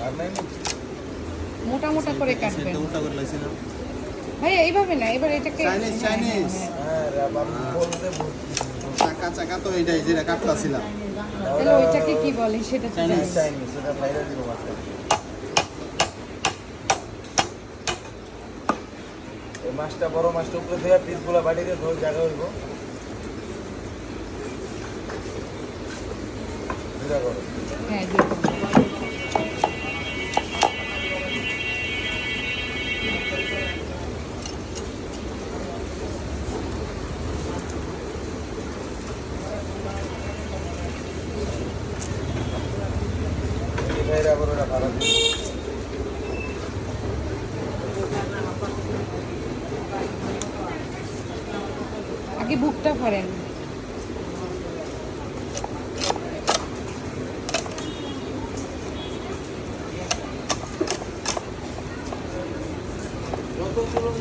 আর নাই না? মোটা মোটা করে কাটবেন মোটা করে লাইছি না ভাই, এইভাবে না, এবার এটাকে চাইনিজ চাইনিজ হ্যাঁ রে বাবা বলতে চাকা চাকা তো এইটাই যেটা কাটতাছিলাম তাহলে ওইটাকে কি বলে সেটা তো জানি। চাইনিজ সেটা বাইরে দিব মাছটা। এই মাছটা বড় মাছটা উপরে দিয়ে পিসগুলো বাড়ি দিয়ে ধরে জায়গা হইব। বুঝা করো। হ্যাঁ দিয়ে দেবো। এই ভাইরা আবার ওরা ভাড়া দিবে। আগে বুকটা করেন। যত চলুন